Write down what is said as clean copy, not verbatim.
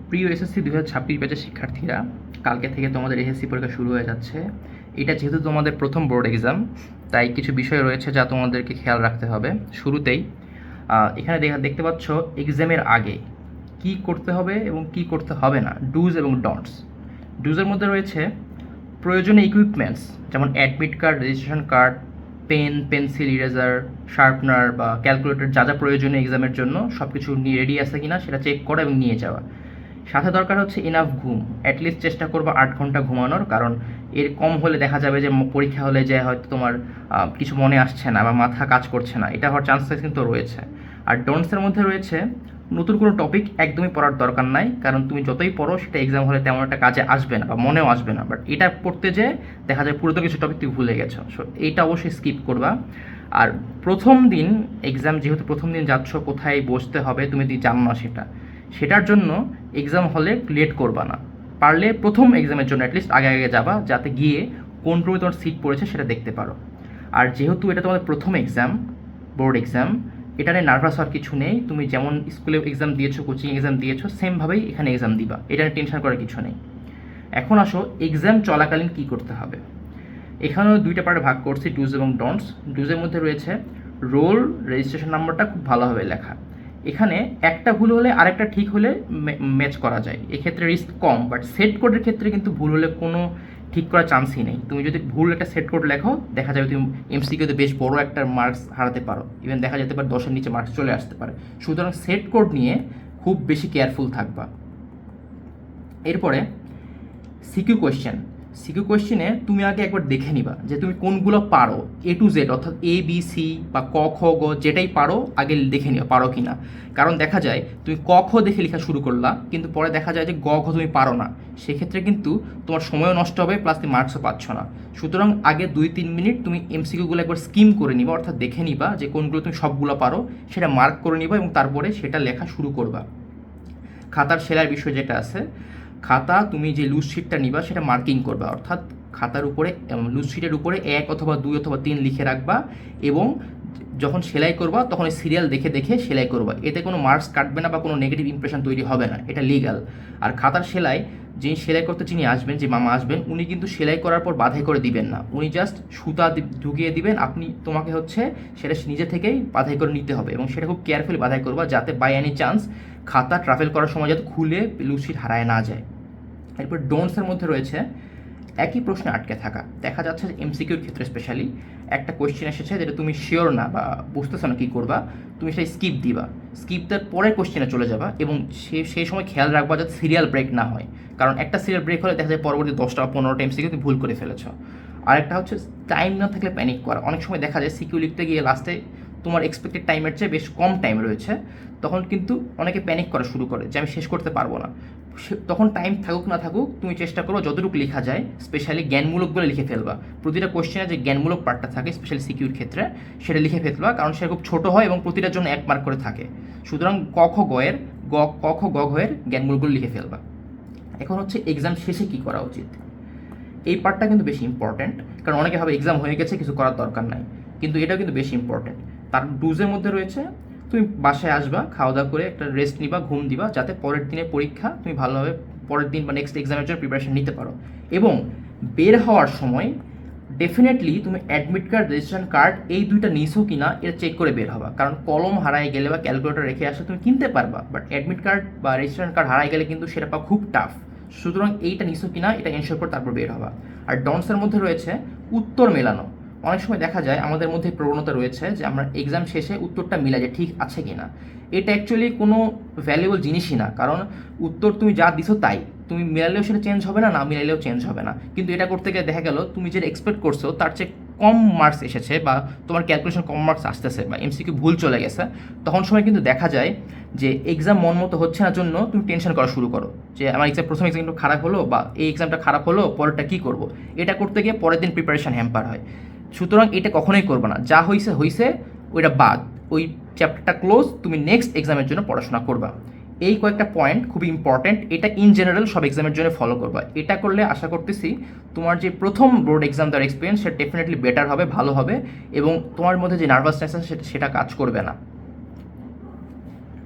প্রিয় এসএসসি 2026 ব্যাচের শিক্ষার্থীরা, কালকে থেকে তোমাদের এসএসসি পরীক্ষা শুরু হয়ে যাচ্ছে। এটা যেহেতু তোমাদের প্রথম বোর্ড এক্সাম, তাই কিছু বিষয় রয়েছে যা তোমাদেরকে খেয়াল রাখতে হবে। শুরুতেই এখানে দেখতে পাচ্ছ এক্সামের আগে কি করতে হবে এবং কি করতে হবে না, ডুজ এবং ডন্টস। ডুজের মধ্যে রয়েছে প্রয়োজনীয় ইকুইপমেন্টস, যেমন admit card, registration card, pen, pencil, eraser, sharpener বা ক্যালকুলেটর, যা যা প্রয়োজনীয় এক্সামের জন্য সব কিছু নিয়ে রেডি আছে কিনা সেটা চেক করা এবং নিয়ে যাওয়া। সাথে দরকার হচ্ছে ইনাফ ঘুম। অ্যাটলিস্ট চেষ্টা করবো 8 ঘন্টা ঘুমানোর, কারণ এর কম হলে দেখা যাবে যে পরীক্ষা হলে যে হয়তো তোমার কিছু মনে আসছে না বা মাথা কাজ করছে না, এটা হওয়ার চান্সেস কিন্তু রয়েছে। আর ডোন্টসের মধ্যে রয়েছে নতুন কোনো টপিক একদমই পড়ার দরকার নাই, কারণ তুমি যতই পড়ো সেটা এক্সাম হলে তেমন একটা কাজে আসবে না বা মনেও আসবে না। বাট এটা পড়তে যে দেখা যায় পুরো কিছু টপিক তুমি ভুলে গেছো, সো এইটা অবশ্যই স্কিপ করবা। আর প্রথম দিন এক্সাম, যেহেতু প্রথম দিন যাচ্ছ, কোথায় বসতে হবে তুমি জানো না, সেটার জন্য এক্সাম হলে লেট করবা না। পারলে প্রথম এক্সামের জন্য অ্যাটলিস্ট আগে আগে যাবা, যাতে গিয়ে কোন রুমে তোমার সিট পড়েছে সেটা দেখতে পারো। আর যেহেতু এটা তোমাদের প্রথম এক্সাম, বোর্ড এক্সাম, এটা নিয়ে নার্ভাস হওয়ার কিছু নেই। তুমি যেমন স্কুলে এক্সাম দিয়েছো, কোচিং এক্সাম দিয়েছো, সেমভাবেই এখানে এক্সাম দিবা, এটা নিয়ে টেনশন করার কিছু নেই। এখন আসো এক্সাম চলাকালীন কী করতে হবে। এখানেও দুইটা পার্টে ভাগ করছি, ডুজ এবং ডন্টস। ডুজের মধ্যে রয়েছে রোল রেজিস্ট্রেশন নাম্বারটা খুব ভালোভাবে লেখা। এখানে একটা ভুল হলে আরেকটা ঠিক হলে ম্যাচ করা যায়, এক্ষেত্রে রিস্ক কম। বাট সেট কোডের ক্ষেত্রে কিন্তু ভুল হলে কোনো ঠিক করার চান্সই নেই। তুমি যদি ভুল একটা সেট কোড লেখো, দেখা যাবে তুমি এমসিকিউতে বেশ বড় একটা মার্কস হারাতে পারো, ইভেন দেখা যেতে পারে 10-এর নিচে মার্কস চলে আসতে পারে। সুতরাং সেট কোড নিয়ে খুব বেশি কেয়ারফুল থাকবা। এরপরে সিকিউ কোয়েশ্চেন। সিকিউ কোয়েশ্চেনে তুমি আগে একবার দেখে নিবা যে তুমি কোনগুলো পারো, এ টু জেড, অর্থাৎ এ বি সি বা ক খ গ যেটাই পারো আগে দেখে নিও পারো কি না। কারণ দেখা যায় তুমি ক খ দেখে লেখা শুরু করলা, কিন্তু পরে দেখা যায় যে গ ঘ তুমি পারো না, সেক্ষেত্রে কিন্তু তোমার সময়ও নষ্ট হবে, প্লাস তুমি মার্কসও পাচ্ছ না। সুতরাং আগে 2-3 মিনিট তুমি এমসিকিউগুলো একবার স্কিম করে নিবা, অর্থাৎ দেখে নিবা যে কোনগুলো তুমি সবগুলো পারো, সেটা মার্ক করে নিবা এবং তারপরে সেটা লেখা শুরু করবা। খাতার সেলার বিষয় যেটা আছে, খাতা তুমি যে লুজ শিটটা নিবা সেটা মার্কিং করবা, অর্থাৎ খাতার উপরে লুজ শিটের উপরে 1 অথবা 2 অথবা 3 লিখে রাখবা এবং যখন সেলাই করবা তখন এই সিরিয়াল দেখে দেখে সেলাই করবা। এতে কোনো মার্কস কাটবে না বা কোনো নেগেটিভ ইমপ্রেশন তৈরি হবে না, এটা লিগাল। আর খাতার সেলাই, যিনি সেলাই করতে যিনি আসবেন, যে মামা আসবেন, উনি কিন্তু সেলাই করার পর বাধাই করে দিবেন না, উনি জাস্ট সুতা ঢুকিয়ে দিবেন, তোমাকে হচ্ছে সেটা নিজে থেকেই বাধাই করে নিতে হবে এবং সেটা খুব কেয়ারফুলি বাধাই করবা, যাতে বাই এনি চান্স খাতা ট্রাভেল করার সময় যাতে খুলে লুজ শিট হারায় না যায়। এরপর ডোন্টসের মধ্যে রয়েছে একই প্রশ্নে আটকে থাকা। দেখা যাচ্ছে যে এমসিকিউর ক্ষেত্রে স্পেশালি একটা কোয়েশ্চেন এসেছে যেটা তুমি শিওর না বা বুঝতেছো না কী করবা, তুমি সেই স্কিপ দিবা, স্কিপ দেওয়ার পরের কোয়েশ্চেনে চলে যাবা এবং সেই সময় খেয়াল রাখবা যাতে সিরিয়াল ব্রেক না হয়, কারণ একটা সিরিয়াল ব্রেক হলে দেখা যায় পরবর্তী 10টা বা 15টা এমসিকিউ তুমি ভুল করে ফেলেছো। আরেকটা হচ্ছে টাইম না থাকলে প্যানিক করা। অনেক সময় দেখা যায় সিকিউ লিখতে গিয়ে লাস্টে তোমার এক্সপেক্টেড টাইমের চেয়ে বেশ কম টাইম রয়েছে, তখন কিন্তু অনেকে প্যানিক করা শুরু করে যে আমি শেষ করতে পারবো না। তখন টাইম থাকুক না থাকুক তুমি চেষ্টা করো যতটুকু লেখা যায়, স্পেশালি জ্ঞানমূলকগুলো লিখে ফেলবা। প্রতিটা কোয়েশ্চেনে যে জ্ঞানমূলক পার্টটা থাকে স্পেশালি সিকিউর ক্ষেত্রে, সেটা লিখে ফেলবা, কারণ সেটা খুব ছোটো হয় এবং প্রতিটার জন্য 1 মার্ক করে থাকে। সুতরাং ক খ গ এর জ্ঞানমূলকগুলো লিখে ফেলবা। এখন হচ্ছে এক্সাম শেষে কী করা উচিত, এই পার্টটা কিন্তু বেশি ইম্পর্ট্যান্ট, কারণ অনেকে ভাবে এক্সাম হয়ে গেছে কিছু করার দরকার নাই, কিন্তু এটাও কিন্তু বেশি ইম্পর্ট্যান্ট। তার ডুজের মধ্যে রয়েছে তুমি বাসায় আসবা, খাওয়া দাওয়া করে একটা রেস্ট নিবা, ঘুম দিবা, যাতে পরের দিনের পরীক্ষা তুমি ভালোভাবে পরের দিন বা নেক্সট এক্সামের জন্য প্রিপারেশন নিতে পারো। এবং বের হওয়ার সময় ডেফিনেটলি তুমি অ্যাডমিট কার্ড, রেজিস্ট্রেশন কার্ড এই দুইটা নিছো কি না এটা চেক করে বের হবা, কারণ কলম হারায় গেলে বা ক্যালকুলেটর রেখে আসলে তুমি কিনতে পারবা, বাট অ্যাডমিট কার্ড বা রেজিস্ট্রেশন কার্ড হারায় গেলে কিন্তু সেটা পাওয়া খুব টাফ। সুতরাং এইটা নিছো কিনা এটা এনশিওর করে তারপর বের হবা। আর ডন্টসের মধ্যে রয়েছে উত্তর মেলানো। অনেক সময় দেখা যায় আমাদের মধ্যে প্রবণতা রয়েছে যে আমরা এক্সাম শেষে উত্তরটা মিলাই যে ঠিক আছে কিনা। এটা অ্যাকচুয়ালি কোনো ভ্যালুয়েবল জিনিসই না, কারণ উত্তর তুমি যা দিছো তাই, তুমি মিলালেও সেটা চেঞ্জ হবে না, না মিলালেও চেঞ্জ হবে না। কিন্তু এটা করতে গিয়ে দেখা গেল তুমি যেটা এক্সপেক্ট করছো তার চেয়ে কম মার্কস এসেছে বা তোমার ক্যালকুলেশন কম মার্কস আসতেছে বা এমসিকিউ ভুল চলে গেছে, তখন সময় কিন্তু দেখা যায় যে এক্সাম মন মতো হচ্ছে না জন্য তুমি টেনশন করা শুরু করো যে আমার প্রথম এক্সাম একটু খারাপ হলো বা এই এক্সামটা খারাপ হলো, পরেরটা কী করবো। এটা করতে গিয়ে পরের দিন প্রিপারেশন হ্যাম্পার হয়। সুতরাং এটা কখনোই করবে না, যা হয়েছে হয়েছে, ওইটা বাদ, ওই চ্যাপ্টারটা ক্লোজ, তুমি নেক্সট এক্সামের জন্য পড়াশোনা করবা। এই কয়েকটা পয়েন্ট খুবই ইম্পর্ট্যান্ট, এটা ইন জেনারেল সব এক্সামের জন্য ফলো করবা। এটা করলে আশা করতেছি তোমার যে প্রথম বোর্ড এক্সাম দেওয়ার এক্সপিরিয়েন্স সেটা ডেফিনেটলি বেটার হবে, ভালো হবে এবং তোমার মধ্যে যে নার্ভাসনেস আছে সেটা কাজ করবে না।